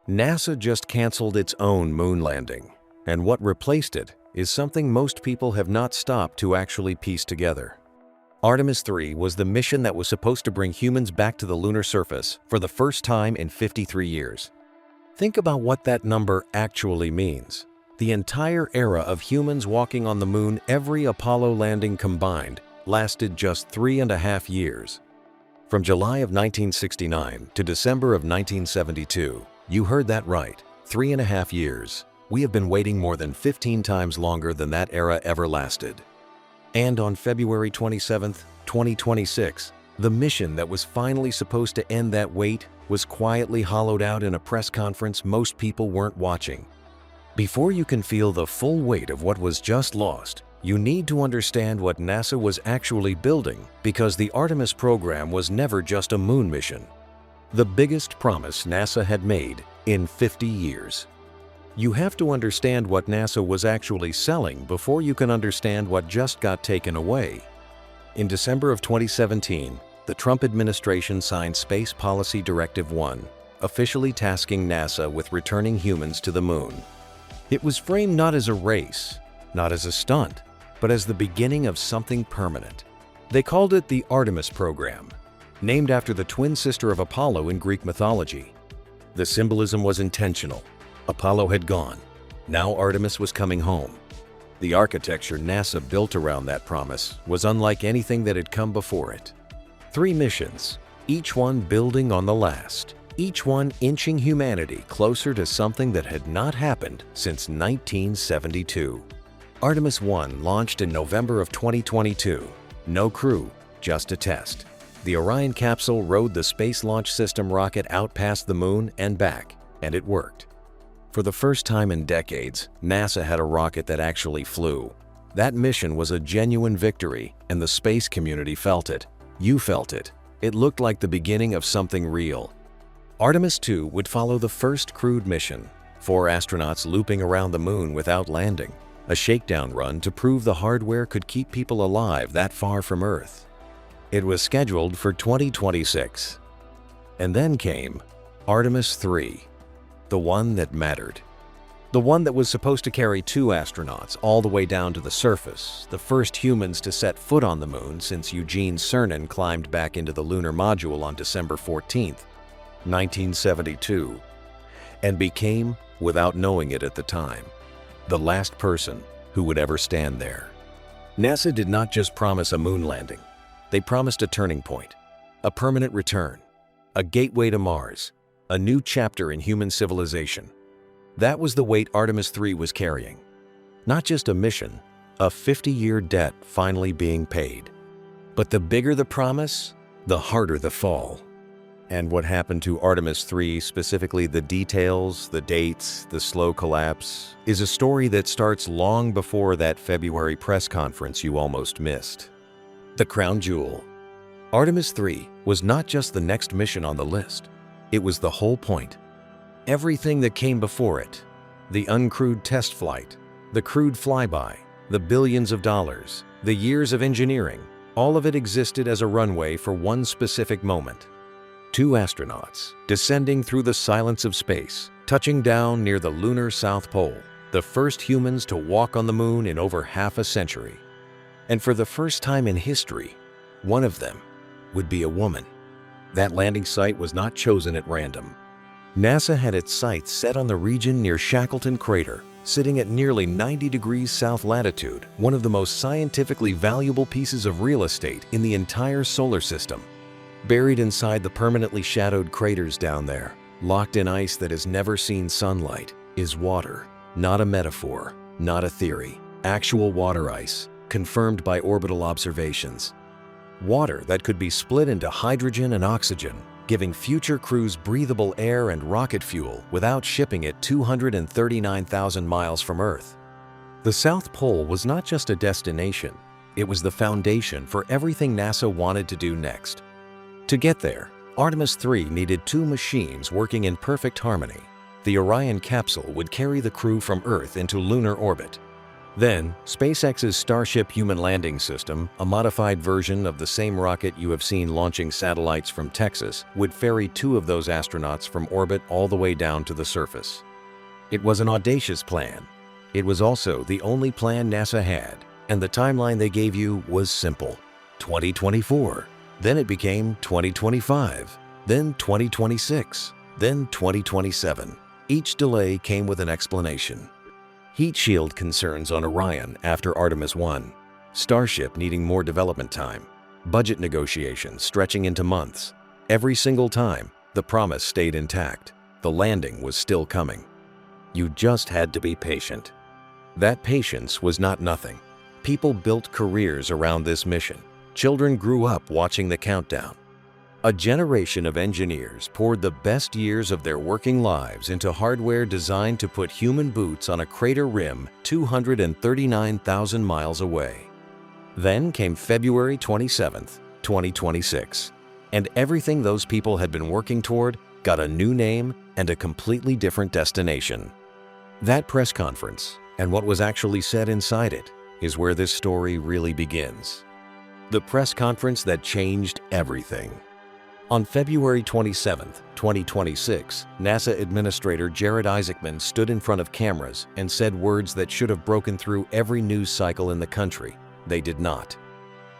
NASA just canceled its own moon landing, and what replaced it is something most people have not stopped to actually piece together. Artemis III was the mission that was supposed to bring humans back to the lunar surface for the first time in 53 years. Think about what that number actually means. The entire era of humans walking on the moon, every Apollo landing combined, lasted just 3.5 years. From July of 1969 to December of 1972, you heard that right, 3.5 years. We have been waiting more than 15 times longer than that era ever lasted. And on February 27, 2026, the mission that was finally supposed to end that wait was quietly hollowed out in a press conference most people weren't watching. Before you can feel the full weight of what was just lost, you need to understand what NASA was actually building, because the Artemis program was never just a moon mission. The biggest promise NASA had made in 50 years. You have to understand what NASA was actually selling before you can understand what just got taken away. In December of 2017, the Trump administration signed Space Policy Directive 1, officially tasking NASA with returning humans to the moon. It was framed not as a race, not as a stunt, but as the beginning of something permanent. They called it the Artemis program, named after the twin sister of Apollo in Greek mythology. The symbolism was intentional. Apollo had gone. Now Artemis was coming home. The architecture NASA built around that promise was unlike anything that had come before it. 3 missions, each one building on the last, each one inching humanity closer to something that had not happened since 1972. Artemis I launched in November of 2022. No crew, just a test. The Orion capsule rode the Space Launch System rocket out past the moon and back, and it worked. For the first time in decades, NASA had a rocket that actually flew. That mission was a genuine victory, and the space community felt it. You felt it. It looked like the beginning of something real. Artemis II would follow the first crewed mission, 4 astronauts looping around the moon without landing, a shakedown run to prove the hardware could keep people alive that far from Earth. It was scheduled for 2026. And then came Artemis III, the one that mattered. The one that was supposed to carry 2 astronauts all the way down to the surface, the first humans to set foot on the moon since Eugene Cernan climbed back into the lunar module on December 14, 1972, and became, without knowing it at the time, the last person who would ever stand there. NASA did not just promise a moon landing. They promised a turning point, a permanent return, a gateway to Mars, a new chapter in human civilization. That was the weight Artemis III was carrying. Not just a mission, a 50-year debt finally being paid. But the bigger the promise, the harder the fall. And what happened to Artemis III, specifically the details, the dates, the slow collapse, is a story that starts long before that February press conference you almost missed. The crown jewel. Artemis III was not just the next mission on the list. It was the whole point. Everything that came before it, the uncrewed test flight, the crewed flyby, the billions of dollars, the years of engineering, all of it existed as a runway for one specific moment. 2 astronauts descending through the silence of space, touching down near the lunar South Pole, the first humans to walk on the moon in over half a century. And for the first time in history, one of them would be a woman. That landing site was not chosen at random. NASA had its sights set on the region near Shackleton Crater, sitting at nearly 90 degrees south latitude, one of the most scientifically valuable pieces of real estate in the entire solar system. Buried inside the permanently shadowed craters down there, locked in ice that has never seen sunlight, is water. Not a metaphor, not a theory. Actual water ice, confirmed by orbital observations. Water that could be split into hydrogen and oxygen, giving future crews breathable air and rocket fuel without shipping it 239,000 miles from Earth. The South Pole was not just a destination, it was the foundation for everything NASA wanted to do next. To get there, Artemis III needed 2 machines working in perfect harmony. The Orion capsule would carry the crew from Earth into lunar orbit. Then, SpaceX's Starship human landing system, a modified version of the same rocket you have seen launching satellites from Texas, would ferry 2 of those astronauts from orbit all the way down to the surface. It was an audacious plan. It was also the only plan NASA had, and the timeline they gave you was simple: 2024. Then it became 2025, then 2026, then 2027. Each delay came with an explanation. Heat shield concerns on Orion after Artemis I, Starship needing more development time, budget negotiations stretching into months. Every single time, the promise stayed intact. The landing was still coming. You just had to be patient. That patience was not nothing. People built careers around this mission. Children grew up watching the countdown. A generation of engineers poured the best years of their working lives into hardware designed to put human boots on a crater rim 239,000 miles away. Then came February 27, 2026, and everything those people had been working toward got a new name and a completely different destination. That press conference, and what was actually said inside it, is where this story really begins. The press conference that changed everything. On February 27, 2026, NASA Administrator Jared Isaacman stood in front of cameras and said words that should have broken through every news cycle in the country. They did not.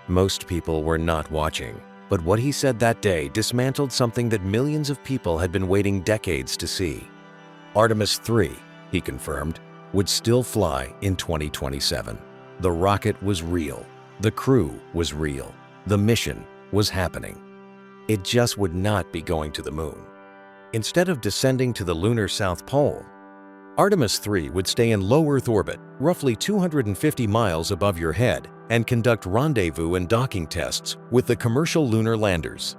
Most people were not watching, but what he said that day dismantled something that millions of people had been waiting decades to see. Artemis III, he confirmed, would still fly in 2027. The rocket was real. The crew was real. The mission was happening. It just would not be going to the moon. Instead of descending to the lunar South Pole, Artemis III would stay in low Earth orbit, roughly 250 miles above your head, and conduct rendezvous and docking tests with the commercial lunar landers.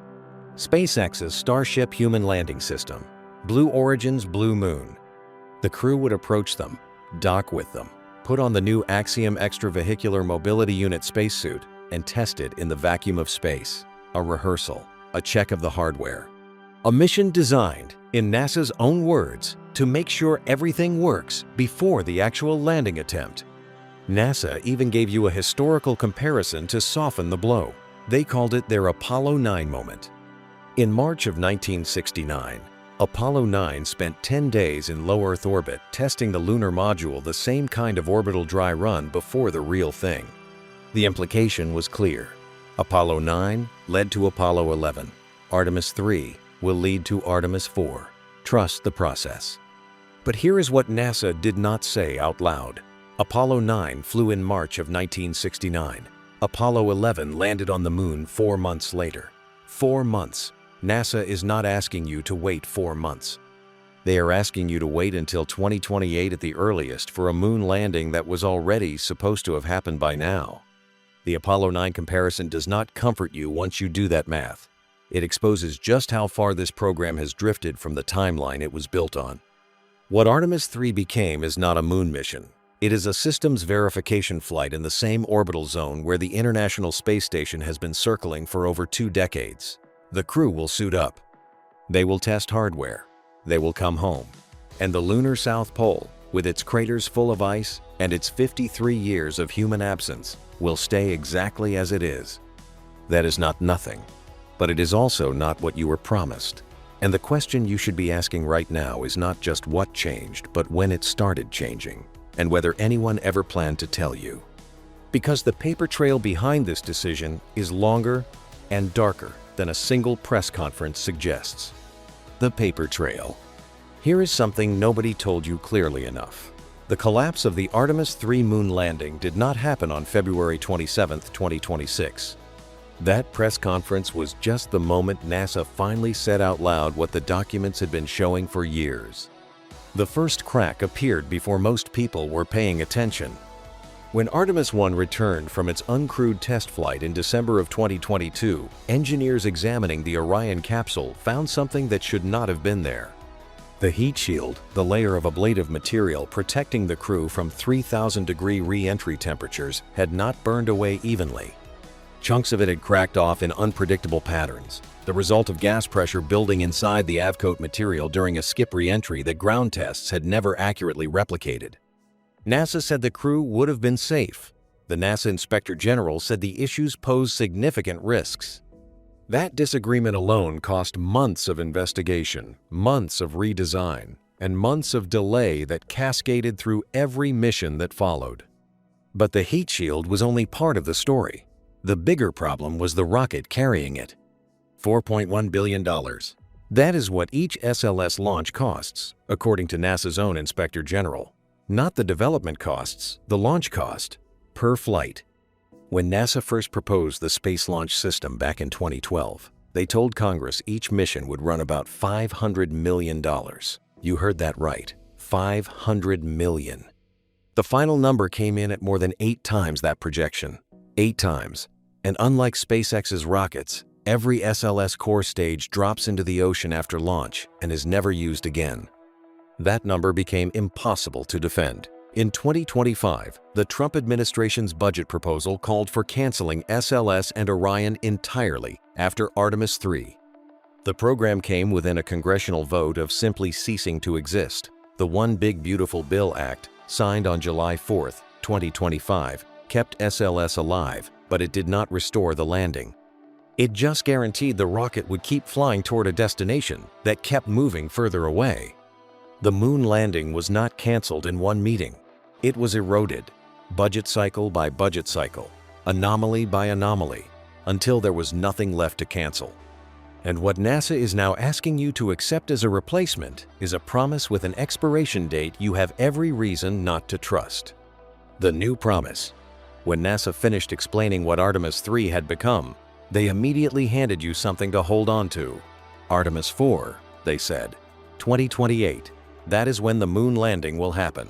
SpaceX's Starship human landing system, Blue Origin's Blue Moon. The crew would approach them, dock with them, put on the new Axiom Extravehicular Mobility Unit spacesuit, and test it in the vacuum of space. A rehearsal. A check of the hardware. A mission designed, in NASA's own words, to make sure everything works before the actual landing attempt. NASA even gave you a historical comparison to soften the blow. They called it their Apollo 9 moment. In March of 1969, Apollo 9 spent 10 days in low Earth orbit testing the lunar module, the same kind of orbital dry run before the real thing. The implication was clear. Apollo 9 led to Apollo 11. Artemis III will lead to Artemis IV. Trust the process. But here is what NASA did not say out loud. Apollo 9 flew in March of 1969. Apollo 11 landed on the moon 4 months later. 4 months. NASA is not asking you to wait 4 months. They are asking you to wait until 2028 at the earliest for a moon landing that was already supposed to have happened by now. The Apollo 9 comparison does not comfort you once you do that math. It exposes just how far this program has drifted from the timeline it was built on. What Artemis III became is not a moon mission. It is a systems verification flight in the same orbital zone where the International Space Station has been circling for over 2 decades. The crew will suit up. They will test hardware. They will come home. And the lunar South Pole, with its craters full of ice and its 53 years of human absence, will stay exactly as it is. That is not nothing, but it is also not what you were promised. And the question you should be asking right now is not just what changed, but when it started changing, and whether anyone ever planned to tell you. Because the paper trail behind this decision is longer and darker than a single press conference suggests. The paper trail. Here is something nobody told you clearly enough. The collapse of the Artemis III moon landing did not happen on February 27, 2026. That press conference was just the moment NASA finally said out loud what the documents had been showing for years. The first crack appeared before most people were paying attention. When Artemis I returned from its uncrewed test flight in December of 2022, engineers examining the Orion capsule found something that should not have been there. The heat shield, the layer of ablative material protecting the crew from 3,000-degree re-entry temperatures, had not burned away evenly. Chunks of it had cracked off in unpredictable patterns, the result of gas pressure building inside the avcoat material during a skip re-entry that ground tests had never accurately replicated. NASA said the crew would have been safe. The NASA Inspector General said the issues pose significant risks. That disagreement alone cost months of investigation, months of redesign, and months of delay that cascaded through every mission that followed. But the heat shield was only part of the story. The bigger problem was the rocket carrying it. $4.1 billion. That is what each SLS launch costs, according to NASA's own Inspector General. Not the development costs, the launch cost, per flight. When NASA first proposed the Space Launch System back in 2012, they told Congress each mission would run about $500 million. You heard that right, $500 million. The final number came in at more than 8 times that projection. 8 times. And unlike SpaceX's rockets, every SLS core stage drops into the ocean after launch and is never used again. That number became impossible to defend. In 2025, the Trump administration's budget proposal called for canceling SLS and Orion entirely after Artemis III. The program came within a congressional vote of simply ceasing to exist. The One Big Beautiful Bill Act, signed on July 4, 2025, kept SLS alive, but it did not restore the landing. It just guaranteed the rocket would keep flying toward a destination that kept moving further away. The moon landing was not canceled in one meeting. It was eroded, budget cycle by budget cycle, anomaly by anomaly, until there was nothing left to cancel. And what NASA is now asking you to accept as a replacement is a promise with an expiration date you have every reason not to trust. The new promise. When NASA finished explaining what Artemis III had become, they immediately handed you something to hold on to. Artemis IV, they said. 2028. That is when the moon landing will happen.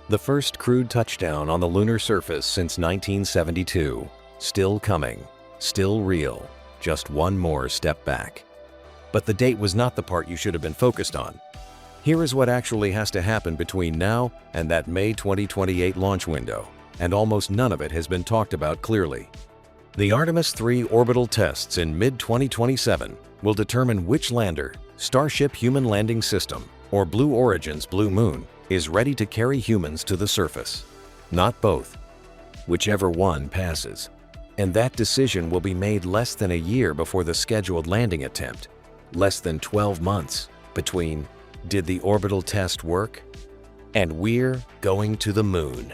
The first crewed touchdown on the lunar surface since 1972. Still coming. Still real. Just one more step back. But the date was not the part you should have been focused on. Here is what actually has to happen between now and that May 2028 launch window, and almost none of it has been talked about clearly. The Artemis III orbital tests in mid-2027 will determine which lander, Starship Human Landing System, or Blue Origin's Blue Moon, is ready to carry humans to the surface. Not both. Whichever one passes. And that decision will be made less than a year before the scheduled landing attempt. Less than 12 months between, did the orbital test work? And we're going to the moon.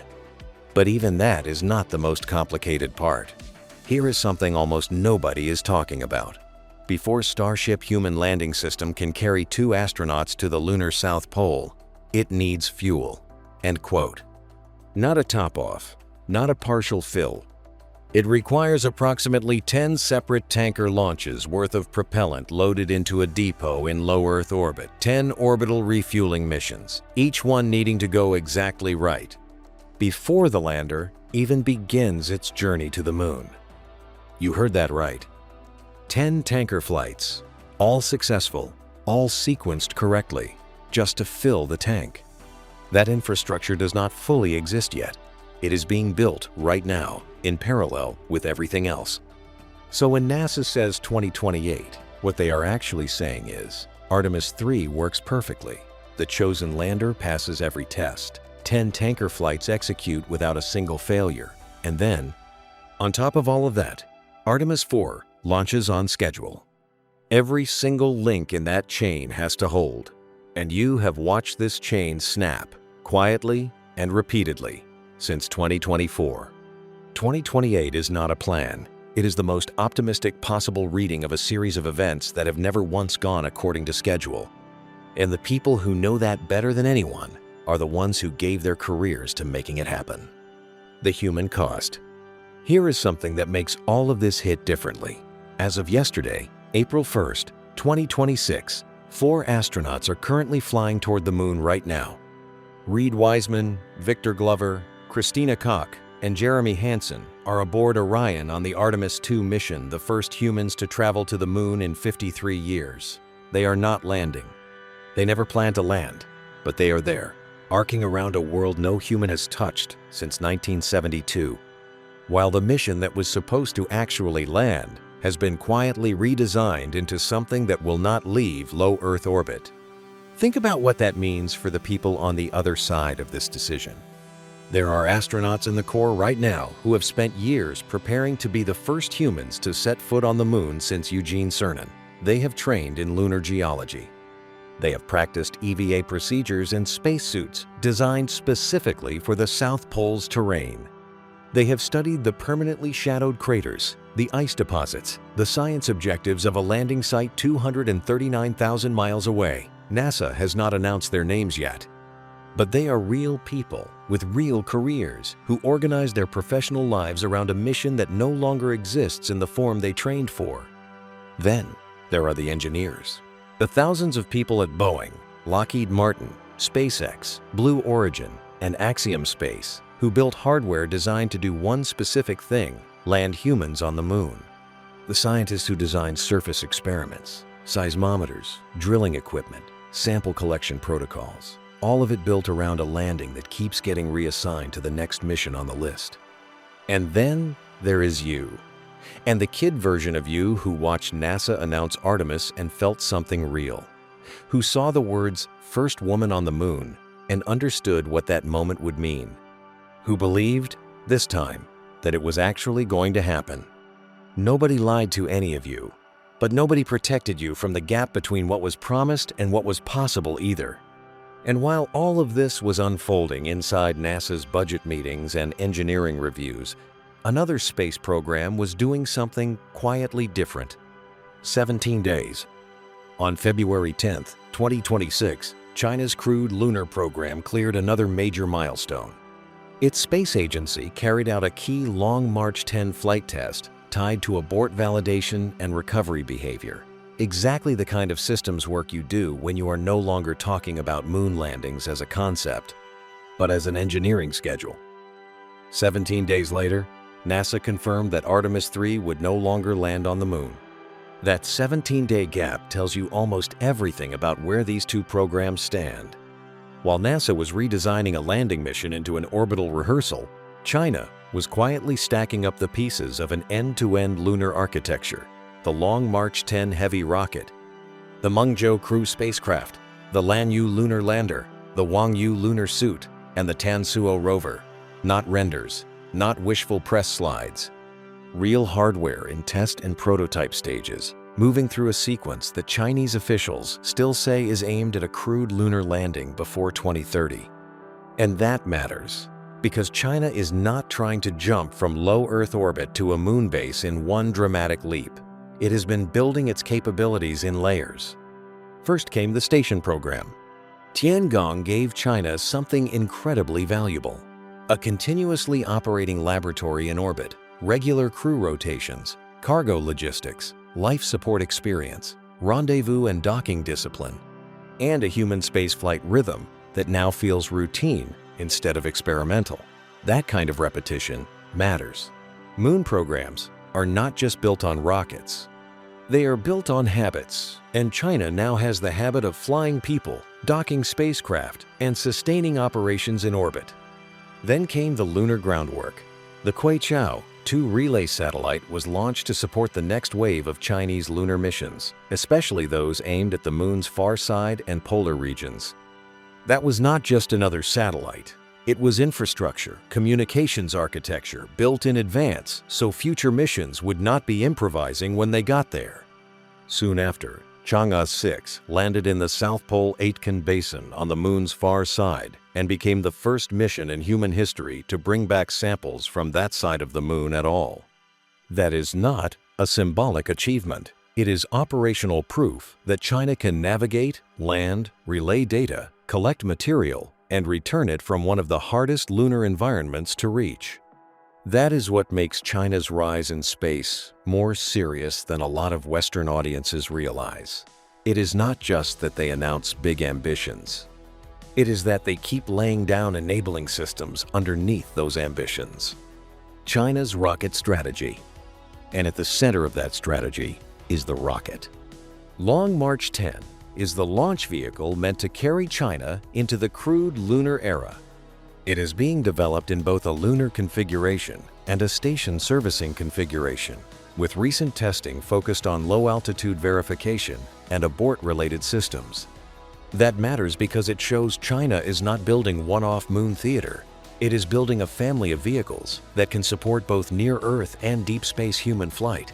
But even that is not the most complicated part. Here is something almost nobody is talking about. Before Starship Human Landing System can carry 2 astronauts to the lunar South Pole, it needs fuel. End quote. Not a top-off, not a partial fill. It requires approximately 10 separate tanker launches worth of propellant loaded into a depot in low Earth orbit, 10 orbital refueling missions, each one needing to go exactly right, before the lander even begins its journey to the moon. You heard that right. 10 tanker flights, all successful, all sequenced correctly, just to fill the tank. That infrastructure does not fully exist yet. It is being built right now, in parallel with everything else. So when NASA says 2028, what they are actually saying is, Artemis III works perfectly. The chosen lander passes every test. 10 tanker flights execute without a single failure. And then, on top of all of that, Artemis IV launches on schedule. Every single link in that chain has to hold. And you have watched this chain snap, quietly and repeatedly, since 2024. 2028 is not a plan. It is the most optimistic possible reading of a series of events that have never once gone according to schedule. And the people who know that better than anyone are the ones who gave their careers to making it happen. The human cost. Here is something that makes all of this hit differently. As of yesterday, April 1st, 2026, 4 astronauts are currently flying toward the moon right now. Reed Wiseman, Victor Glover, Christina Koch, and Jeremy Hansen are aboard Orion on the Artemis II mission, the first humans to travel to the moon in 53 years. They are not landing. They never planned to land, but they are there, arcing around a world no human has touched since 1972. While the mission that was supposed to actually land has been quietly redesigned into something that will not leave low Earth orbit. Think about what that means for the people on the other side of this decision. There are astronauts in the Corps right now who have spent years preparing to be the first humans to set foot on the moon since Eugene Cernan. They have trained in lunar geology. They have practiced EVA procedures in spacesuits designed specifically for the South Pole's terrain. They have studied the permanently shadowed craters, the ice deposits, the science objectives of a landing site 239,000 miles away. NASA has not announced their names yet. But they are real people with real careers who organize their professional lives around a mission that no longer exists in the form they trained for. Then there are the engineers. The thousands of people at Boeing, Lockheed Martin, SpaceX, Blue Origin, and Axiom Space who built hardware designed to do one specific thing: land humans on the moon. The scientists who designed surface experiments, seismometers, drilling equipment, sample collection protocols. All of it built around a landing that keeps getting reassigned to the next mission on the list. And then there is you. And the kid version of you who watched NASA announce Artemis and felt something real. Who saw the words, "First woman on the moon," and understood what that moment would mean. Who believed, this time, that it was actually going to happen. Nobody lied to any of you, but nobody protected you from the gap between what was promised and what was possible either. And while all of this was unfolding inside NASA's budget meetings and engineering reviews, another space program was doing something quietly different. 17 days. On February 10, 2026, China's crewed lunar program cleared another major milestone. Its space agency carried out a key Long March 10 flight test tied to abort validation and recovery behavior. Exactly the kind of systems work you do when you are no longer talking about moon landings as a concept, but as an engineering schedule. 17 days later, NASA confirmed that Artemis III would no longer land on the moon. That 17-day gap tells you almost everything about where these two programs stand. While NASA was redesigning a landing mission into an orbital rehearsal, China was quietly stacking up the pieces of an end-to-end lunar architecture. The Long March 10 heavy rocket, the Mengzhou crew spacecraft, the Lanyue lunar lander, the Wangyu lunar suit, and the Tansuo rover. Not renders, not wishful press slides. Real hardware in test and prototype stages, moving through a sequence that Chinese officials still say is aimed at a crewed lunar landing before 2030. And that matters, because China is not trying to jump from low Earth orbit to a moon base in one dramatic leap. It has been building its capabilities in layers. First came the station program. Tiangong gave China something incredibly valuable: a continuously operating laboratory in orbit, regular crew rotations, cargo logistics, life support experience, rendezvous and docking discipline, and a human spaceflight rhythm that now feels routine instead of experimental. That kind of repetition matters. Moon programs are not just built on rockets. They are built on habits, and China now has the habit of flying people, docking spacecraft, and sustaining operations in orbit. Then came the lunar groundwork. The Kuiqiao 2 relay satellite was launched to support the next wave of Chinese lunar missions, especially those aimed at the moon's far side and polar regions. That was not just another satellite. It was infrastructure, communications architecture built in advance so future missions would not be improvising when they got there. Soon after, Chang'e 6 landed in the South Pole Aitken Basin on the moon's far side and became the first mission in human history to bring back samples from that side of the moon at all. That is not a symbolic achievement. It is operational proof that China can navigate, land, relay data, collect material, and return it from one of the hardest lunar environments to reach. That is what makes China's rise in space more serious than a lot of Western audiences realize. It is not just that they announce big ambitions. It is that they keep laying down enabling systems underneath those ambitions. China's rocket strategy. And at the center of that strategy is the rocket. Long March 10 is the launch vehicle meant to carry China into the crewed lunar era. It is being developed in both a lunar configuration and a station servicing configuration, with recent testing focused on low-altitude verification and abort-related systems. That matters because it shows China is not building one-off moon theater. It is building a family of vehicles that can support both near-Earth and deep space human flight.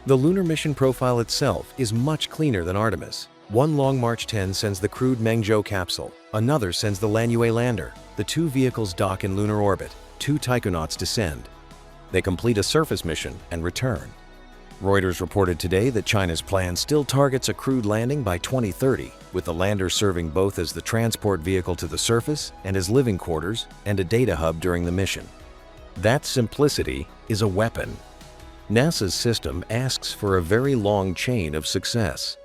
The lunar mission profile itself is much cleaner than Artemis. One Long March 10 sends the crewed Mengzhou capsule, another sends the Lanyue lander. The two vehicles dock in lunar orbit, 2 taikonauts descend. They complete a surface mission and return. Reuters reported today that China's plan still targets a crewed landing by 2030, with the lander serving both as the transport vehicle to the surface and as living quarters and a data hub during the mission. That simplicity is a weapon. NASA's system asks for a very long chain of success.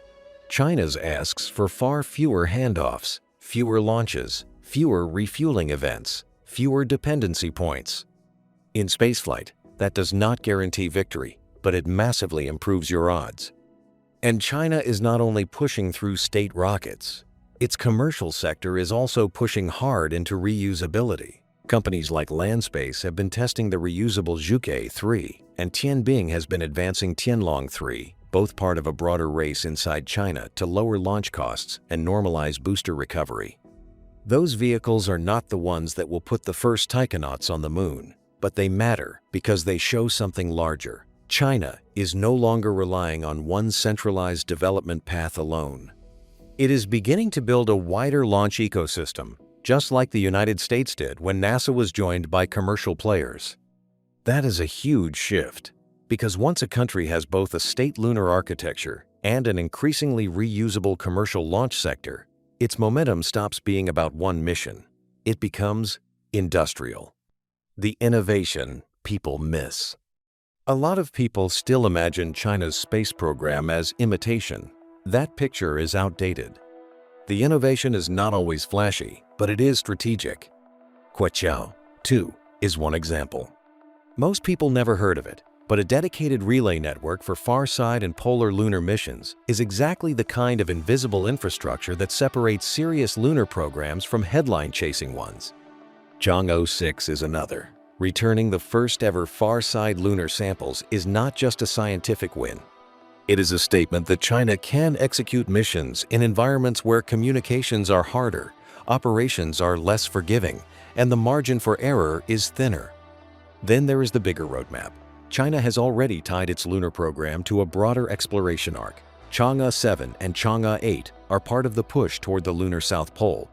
China's asks for far fewer handoffs, fewer launches, fewer refueling events, fewer dependency points. In spaceflight, that does not guarantee victory, but it massively improves your odds. And China is not only pushing through state rockets, its commercial sector is also pushing hard into reusability. Companies like Landspace have been testing the reusable Zhuge 3, and Tianbing has been advancing Tianlong 3, both part of a broader race inside China to lower launch costs and normalize booster recovery. Those vehicles are not the ones that will put the first taikonauts on the moon, but they matter because they show something larger. China is no longer relying on one centralized development path alone. It is beginning to build a wider launch ecosystem, just like the United States did when NASA was joined by commercial players. That is a huge shift, because once a country has both a state lunar architecture and an increasingly reusable commercial launch sector, its momentum stops being about one mission. It becomes industrial. The innovation people miss. A lot of people still imagine China's space program as imitation. That picture is outdated. The innovation is not always flashy, but it is strategic. Kuoqiao, too, is one example. Most people never heard of it, but a dedicated relay network for far-side and polar lunar missions is exactly the kind of invisible infrastructure that separates serious lunar programs from headline-chasing ones. Chang'e 6 is another. Returning the first-ever far-side lunar samples is not just a scientific win. It is a statement that China can execute missions in environments where communications are harder, operations are less forgiving, and the margin for error is thinner. Then there is the bigger roadmap. China has already tied its lunar program to a broader exploration arc. Chang'e 7 and Chang'e 8 are part of the push toward the lunar South Pole,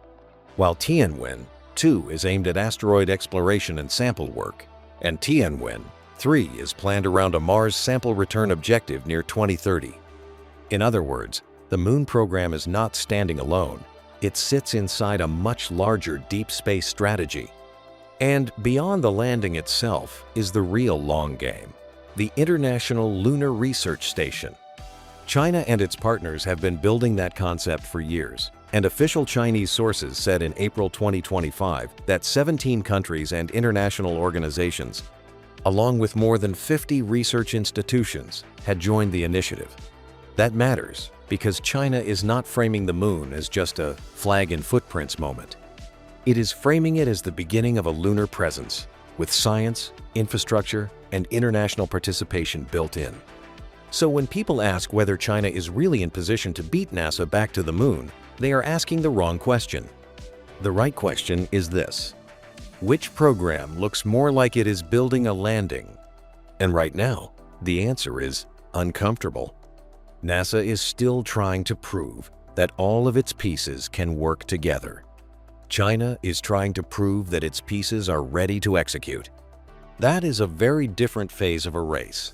while Tianwen 2 is aimed at asteroid exploration and sample work, and Tianwen 3 is planned around a Mars sample return objective near 2030. In other words, the Moon program is not standing alone. It sits inside a much larger deep space strategy. And beyond the landing itself is the real long game, the International Lunar Research Station. China and its partners have been building that concept for years, and official Chinese sources said in April 2025 that 17 countries and international organizations, along with more than 50 research institutions, had joined the initiative. That matters because China is not framing the moon as just a flag and footprints moment. It is framing it as the beginning of a lunar presence, with science, infrastructure, and international participation built in. So when people ask whether China is really in position to beat NASA back to the moon, they are asking the wrong question. The right question is this: which program looks more like it is building a landing? And right now, the answer is uncomfortable. NASA is still trying to prove that all of its pieces can work together. China is trying to prove that its pieces are ready to execute. That is a very different phase of a race.